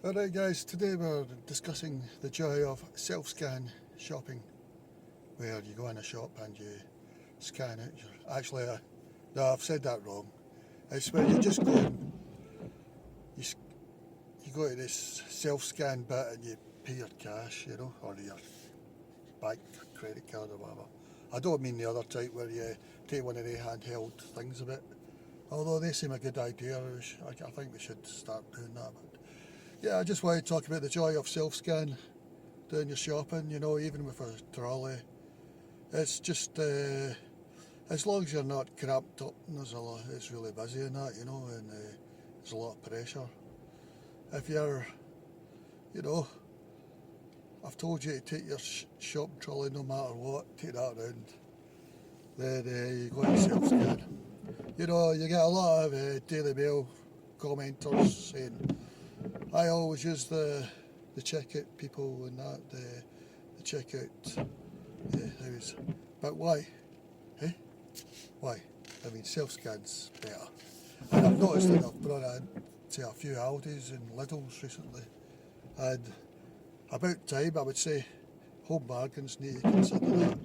Alright guys, today we're discussing the joy of self-scan shopping, where you go in a shop and you scan it. Actually, no, I've said that wrong. It's where you just go and you go to this self-scan bit and you pay your cash, or your bank credit card or whatever. I don't mean the other type where you take one of the handheld things a bit. Although they seem a good idea, I think we should start doing that. But yeah, I just want to talk about the joy of self-scan, doing your shopping, even with a trolley. It's just, as long as you're not cramped up and it's really busy and that, and there's a lot of pressure. If you're, I've told you to take your shopping trolley no matter what, take that around, then you go to self-scan. You get a lot of Daily Mail commenters saying, I always use the checkout people and that, the checkout things. But why? Eh? Why? I mean, self-scan's better. And I've noticed that I've brought in to a few Aldis and Lidls recently. And about time, I would say, home bargains need to consider that.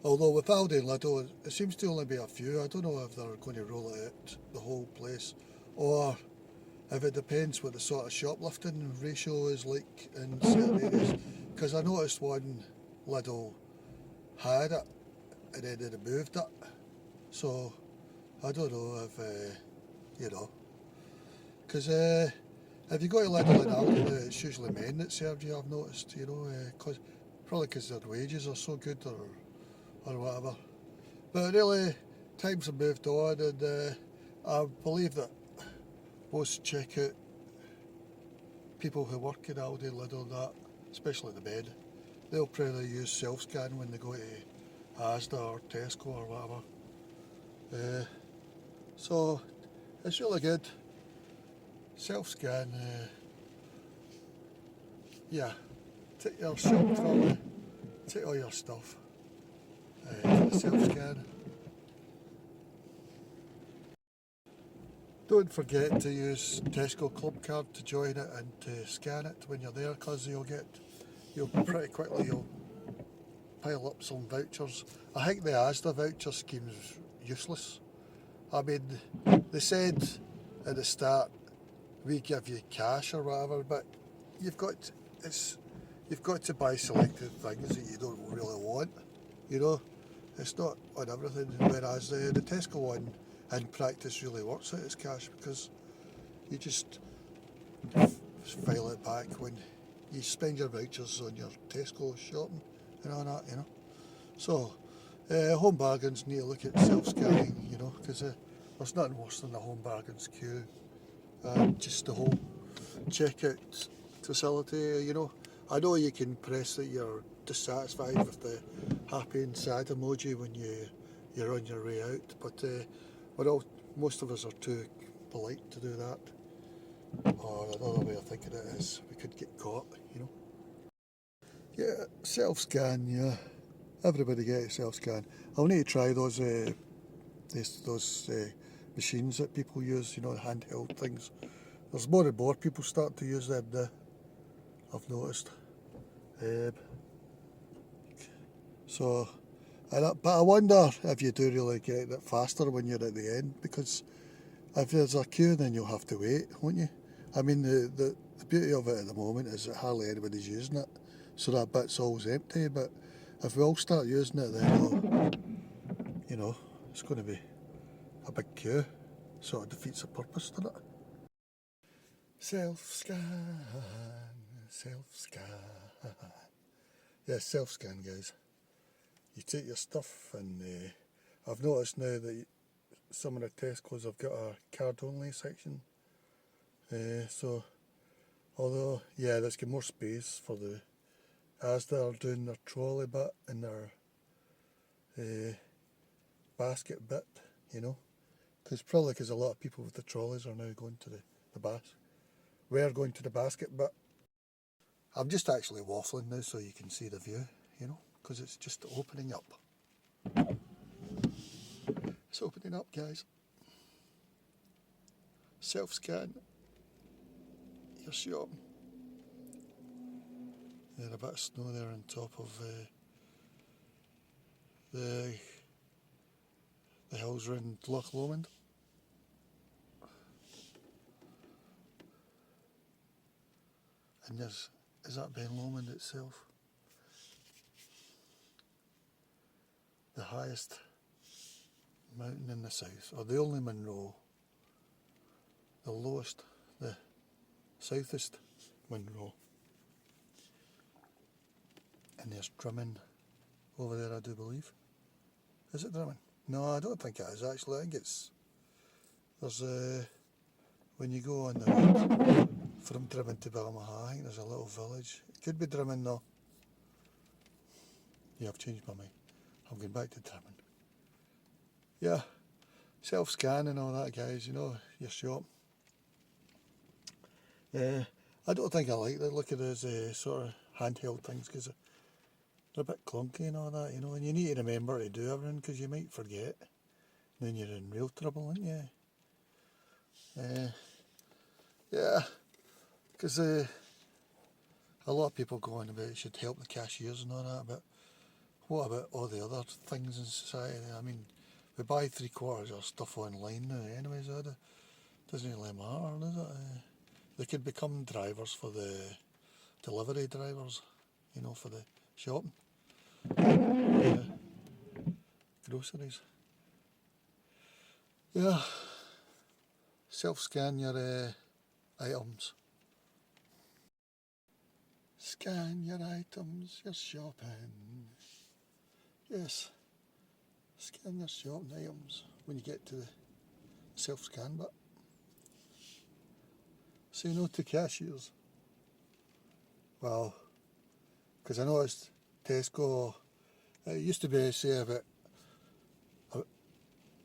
Although with Aldi and Lidl, it seems to only be a few. I don't know if they're going to roll it out the whole place, or if it depends what the sort of shoplifting ratio is like in certain areas. Because I noticed one Lidl had it and then they removed it. So I don't know if, because if you go to Lidl and Aldi, it's usually men that serve you, I've noticed, probably because their wages are so good or whatever. But really, times have moved on, and I believe that most checkout people who work in Aldi, Lidl and that, especially the men, they'll probably use self-scan when they go to Asda or Tesco or whatever. So it's really good. Self-scan, yeah, take your shop trolley, take all your stuff, self-scan. Don't forget to use Tesco Club Card to join it and to scan it when you're there, because you'll pretty quickly pile up some vouchers. I think the Asda voucher scheme's useless. I mean, they said at the start we give you cash or whatever, but you've got to buy selected things that you don't really want. It's not on everything. Whereas the Tesco one in practice really works out as cash, because you just file it back when you spend your vouchers on your Tesco shopping and all that, So, home bargains need to look at self-scanning, because there's nothing worse than the home bargains queue. Just the whole checkout facility, I know you can press that you're dissatisfied with the happy and sad emoji when you're on your way out, but most of us are too polite to do that. Or another way of thinking it is, we could get caught, Yeah, self-scan, yeah. Everybody get a self-scan. I'll need to try those machines that people use, handheld things. There's more and more people start to use them now, I've noticed. But I wonder if you do really get it faster when you're at the end, because if there's a queue, then you'll have to wait, won't you? I mean, the beauty of it at the moment is that hardly anybody's using it, so that bit's always empty. But if we all start using it, then it's going to be a big queue. Sort of defeats the purpose, doesn't it? Self-scan, self-scan. Yeah, self-scan, guys. You take your stuff, and I've noticed now that some of the Tesco's have got a card-only section. So, although, yeah, there's got more space for the Asda are doing their trolley bit and their basket bit, because a lot of people with the trolleys are now going to we're going to the basket bit. I'm just actually waffling now so you can see the view, because it's just opening up. It's opening up, guys. Self-scan. your shopping. There's a bit of snow there on top of the hills around Loch Lomond. And is that Ben Lomond itself? The highest mountain in the south, or the only Munro, the lowest, the southest Munro. And there's Drummond over there, I do believe. Is it Drummond? No, I don't think it is actually. I think it's, there's when you go on the road from Drummond to Balmaha, I think there's a little village. It could be Drummond though. Yeah, I've changed my mind. I'm going back to Drummond. Yeah, self-scan and all that, guys, you know, your shop. I don't think I like the look of those sort of handheld things, because they're a bit clunky and all that, you know, and you need to remember to do everything because you might forget. And then you're in real trouble, aren't you? Yeah, because a lot of people go on about it should help the cashiers and all that, but what about all the other things in society? I mean, we buy 3/4 of stuff online now anyway, so it doesn't really matter, does it? They could become drivers for the delivery drivers, you know, for the shopping. Groceries. Yeah, self-scan your items. Scan your items, your shopping. Yes, scan your shopping items when you get to the self-scan bit. Say no to cashiers. Well, because I noticed Tesco, it used to be, say, about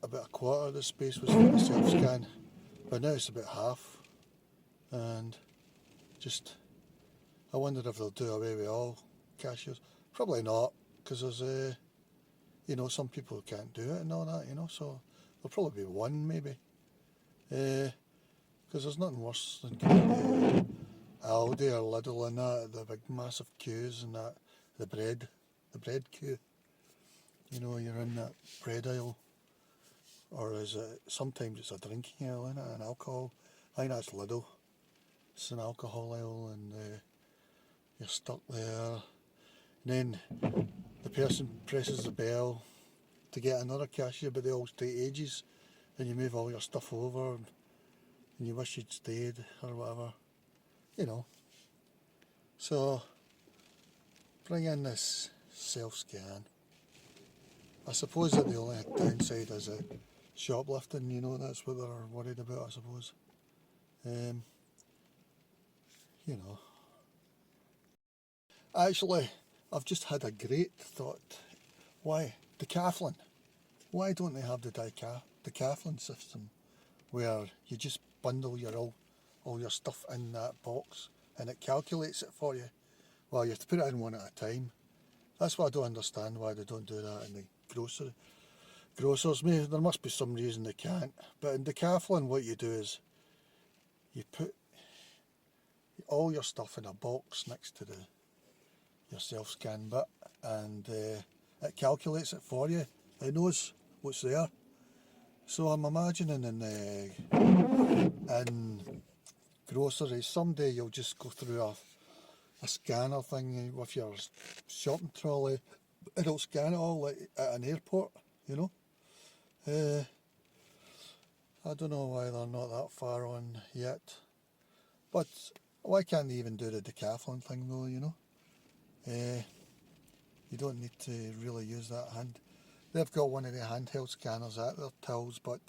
a quarter of the space was for the self-scan, but now it's about half. And just, I wonder if they'll do away with all cashiers. Probably not, because there's you know, some people can't do it and all that, you know, so there'll probably be one maybe. Because there's nothing worse than going to Aldi or Lidl and that, the big massive queues and that, the bread queue. You know, you're in that bread aisle, or is it, sometimes it's a drinking aisle, isn't it, and alcohol. I think that's Lidl. It's an alcohol aisle, and you're stuck there. And then the person presses the bell to get another cashier, but they always take ages, and you move all your stuff over, and you wish you'd stayed or whatever, you know. So bring in this self-scan. I suppose that the only downside is shoplifting, you know, that's what they're worried about, I suppose. You know. Actually, I've just had a great thought. Why? Decathlon. Why don't they have the decathlon system where you just bundle all your stuff in that box and it calculates it for you? Well, you have to put it in one at a time. That's what I don't understand, why they don't do that in the grocers. There must be some reason they can't. But in Decathlon, what you do is you put all your stuff in a box next to your self-scan bit, and it calculates it for you. It knows what's there. So I'm imagining in groceries, someday you'll just go through a scanner thing with your shopping trolley. It'll scan it all like at an airport, you know. I don't know why they're not that far on yet. But why can't they even do the decathlon thing though, you know? You don't need to really use that hand. They've got one of the handheld scanners at their tills, but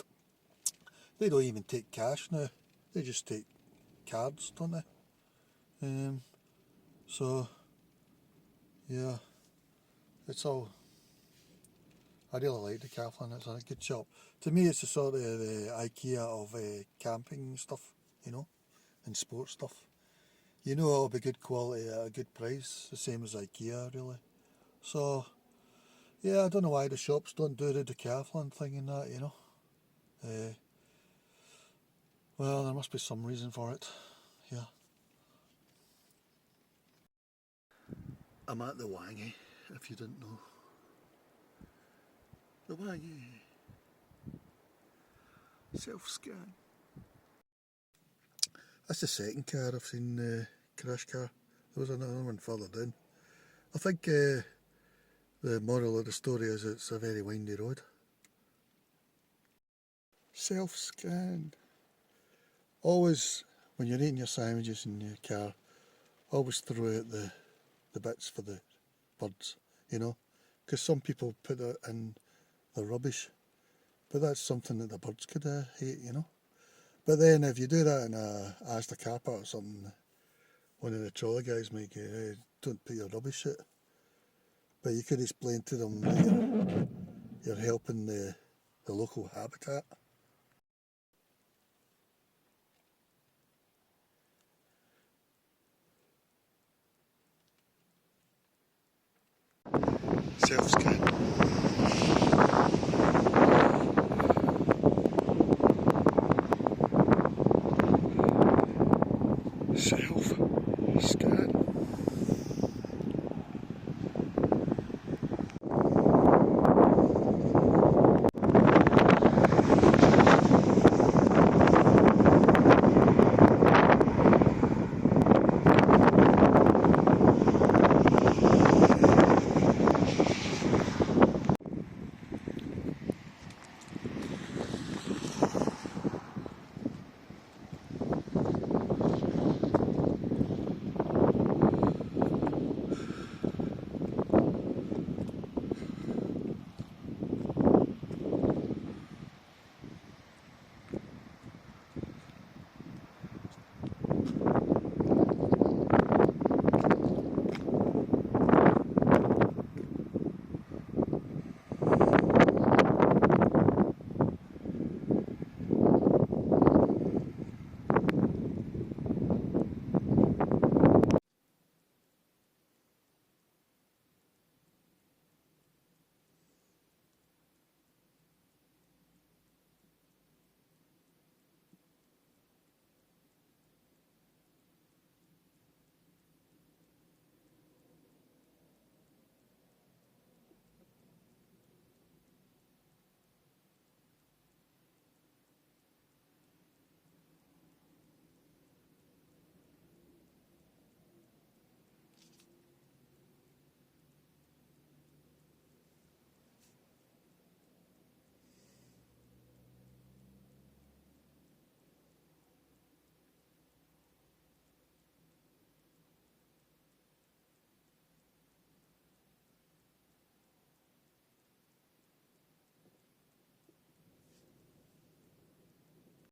they don't even take cash now. They just take cards, don't they? So, yeah, it's all, I really like Decathlon, it's a good shop. To me, it's the sort of the IKEA of camping stuff, you know, and sports stuff. You know it'll be good quality at a good price, the same as IKEA, really. So, yeah, I don't know why the shops don't do the Decathlon thing and that, you know. Well, there must be some reason for it, yeah. I'm at the Wangy, if you didn't know. The Wangy. Self-scan. That's the second car I've seen crash car. There was another one further down. I think the moral of the story is it's a very windy road. Self-scan. Always, when you're eating your sandwiches in your car, always throw out the bits for the birds, you know, because some people put that in the rubbish, but that's something that the birds could hate, you know. But then if you do that in a Asda car park or something, one of the trolley guys might go, hey, don't put your rubbish out. But you could explain to them that you're helping the local habitat. Self-scan. Self